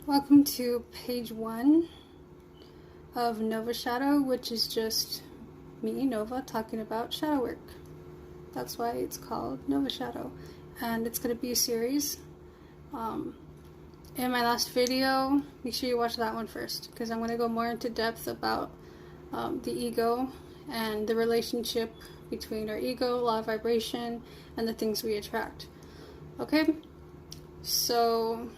Welcome to page 1 of Novashadow, which is just me, Nova, talking about shadow work. That's why it's called Novashadow, and it's going to be a series. In my last video, make sure you watch that one first, because I'm going to go more into depth about the ego and the relationship between our ego, law of vibration, and the things we attract. Okay? So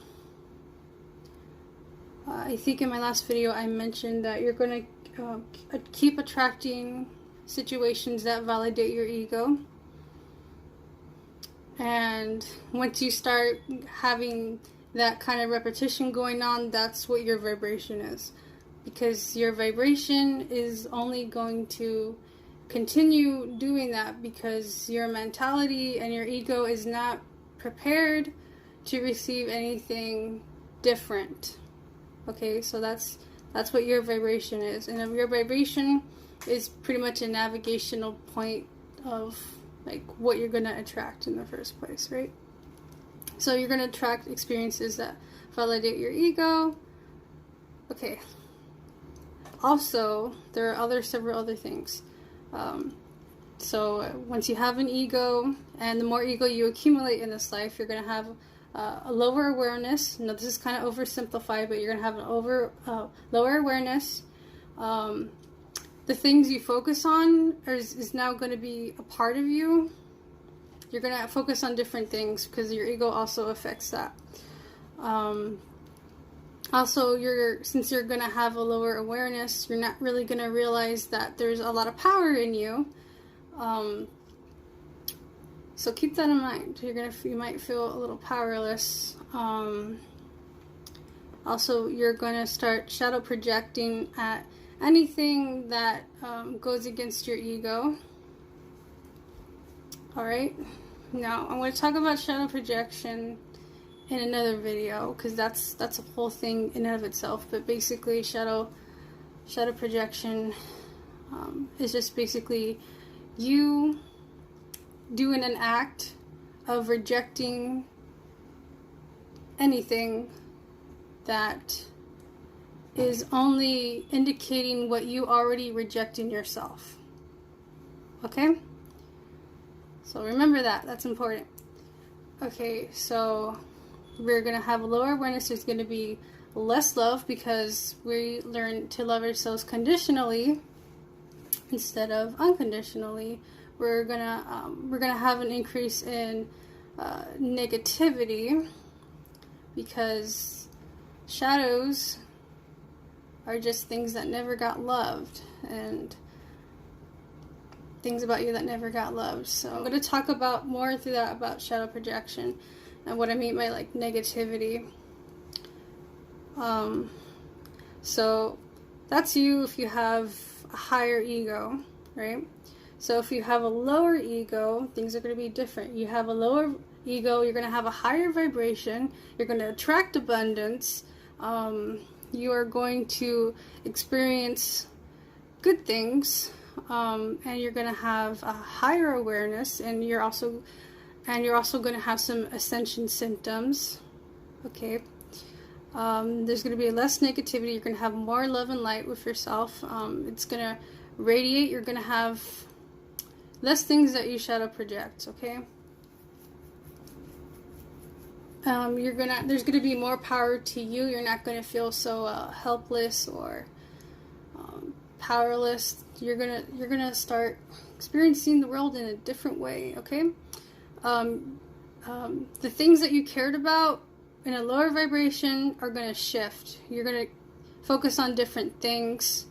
I think in my last video I mentioned that you're going to keep attracting situations that validate your ego. And once you start having that kind of repetition going on, that's what your vibration is. Because your vibration is only going to continue doing that because your mentality and your ego is not prepared to receive anything different. Okay, so that's what your vibration is. And your vibration is pretty much a navigational point of like what you're going to attract in the first place, right? So you're going to attract experiences that validate your ego. Okay. Also, there are several other things. So once you have an ego, and the more ego you accumulate in this life, you're going to have a lower awareness. Now, this is kind of oversimplified, but you're going to have an lower awareness. The things you focus on is now going to be a part of you. You're going to focus on different things because your ego also affects that. Also, since you're going to have a lower awareness, you're not really going to realize that there's a lot of power in you. So keep that in mind. You might feel a little powerless. Also, you're going to start shadow projecting at anything that goes against your ego. Alright, now I'm going to talk about shadow projection in another video, because that's a whole thing in and of itself. But basically, shadow projection is just basically you doing an act of rejecting anything that is only indicating what you already reject in yourself. Okay? So remember that. That's important. Okay, so we're going to have a lower awareness. There's going to be less love because we learn to love ourselves conditionally instead of unconditionally. We're gonna have an increase in negativity because shadows are just things that never got loved, and things about you that never got loved. So I'm going to talk about more through that about shadow projection and what I mean by like negativity. So that's you if you have a higher ego, right? So if you have a lower ego, things are going to be different. You have a lower ego, you're going to have a higher vibration, you're going to attract abundance, you are going to experience good things, and you're going to have a higher awareness, and you're also going to have some ascension symptoms. Okay. There's going to be less negativity. You're going to have more love and light with yourself. It's going to radiate. You're going to have less things that you shadow project. Okay. There's going to be more power to you. You're not going to feel so helpless or powerless. You're gonna start experiencing the world in a different way. Okay. The things that you cared about in a lower vibration are going to shift. You're going to focus on different things.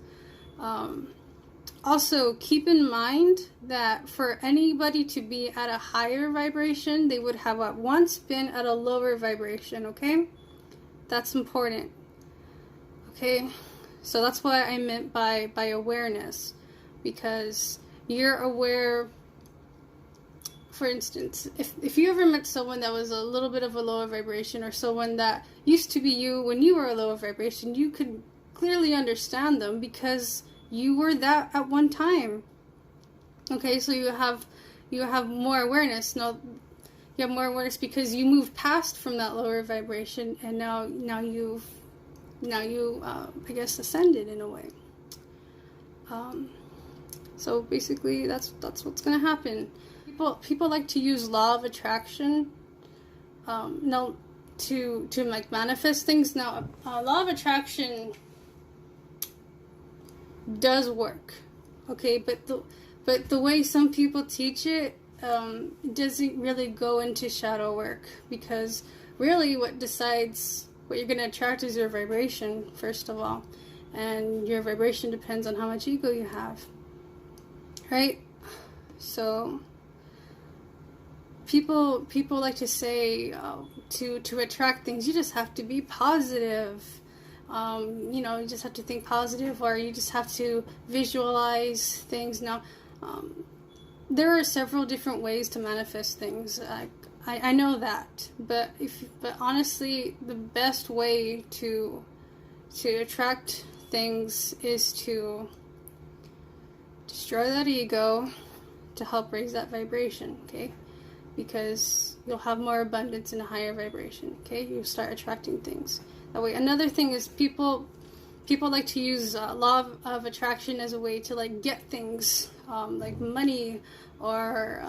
Also, keep in mind that for anybody to be at a higher vibration, they would have at once been at a lower vibration, okay? That's important. Okay? So that's what I meant by awareness. Because you're aware. For instance, if you ever met someone that was a little bit of a lower vibration, or someone that used to be you when you were a lower vibration, you could clearly understand them because you were that at one time. Okay, so you have more awareness. Now, you have more awareness because you moved past from that lower vibration, and now you've now you, I guess, ascended in a way. So basically, that's what's gonna happen. People like to use law of attraction, now to like manifest things. Now, law of attraction does work, okay, but the way some people teach it doesn't really go into shadow work, because really what decides what you're going to attract is your vibration, first of all, and your vibration depends on how much ego you have, right? So people like to say, to attract things you just have to be positive. You just have to think positive, or you just have to visualize things. Now, there are several different ways to manifest things. I know that, but honestly, the best way to attract things is to destroy that ego, to help raise that vibration, okay? Because you'll have more abundance in a higher vibration, okay? You'll start attracting things that way. Another thing is people like to use law of attraction as a way to like get things, like money or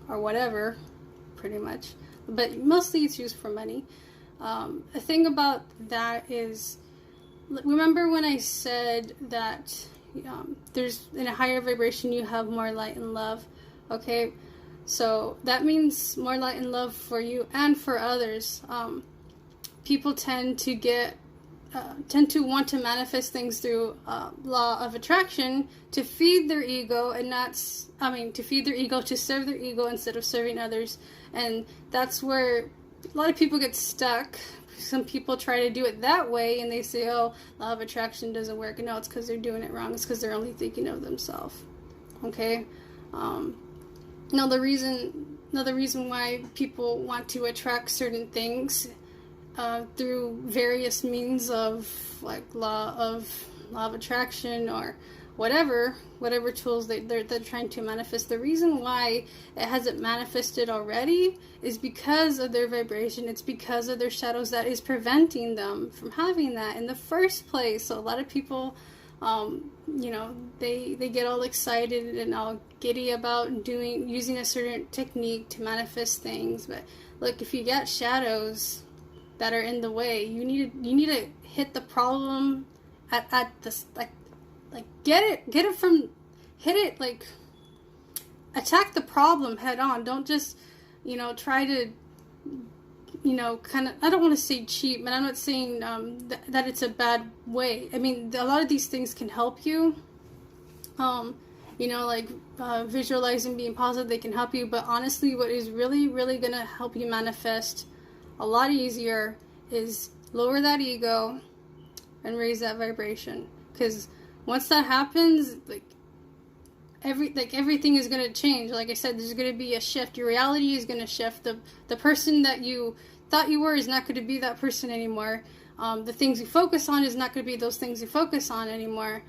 whatever, pretty much. But mostly it's used for money. The thing about that is, remember when I said that there's, in a higher vibration, you have more light and love, okay? So that means more light and love for you and for others. People tend to want to manifest things through law of attraction to feed their ego, and to feed their ego, to serve their ego instead of serving others. And that's where a lot of people get stuck. Some people try to do it that way, and they say, oh, law of attraction doesn't work. And no, it's because they're doing it wrong. It's because they're only thinking of themselves. Okay? Now the reason why people want to attract certain things through various means of like law of attraction or whatever tools they're trying to manifest, the reason why it hasn't manifested already is because of their vibration. It's because of their shadows that is preventing them from having that in the first place. So a lot of people, they get all excited and all giddy about using a certain technique to manifest things. But look, if you got shadows that are in the way, you need to hit the problem at this, like attack the problem head on. Don't just try to kind of, I don't want to say cheat, but I'm not saying that it's a bad way. I mean, a lot of these things can help you, visualizing, being positive, they can help you. But honestly, what is really going to help you manifest a lot easier is lower that ego and raise that vibration. Because once that happens, everything is going to change. Like I said, there's going to be a shift. Your reality is going to shift. The person that you thought you were is not going to be that person anymore. The things you focus on is not going to be those things you focus on anymore.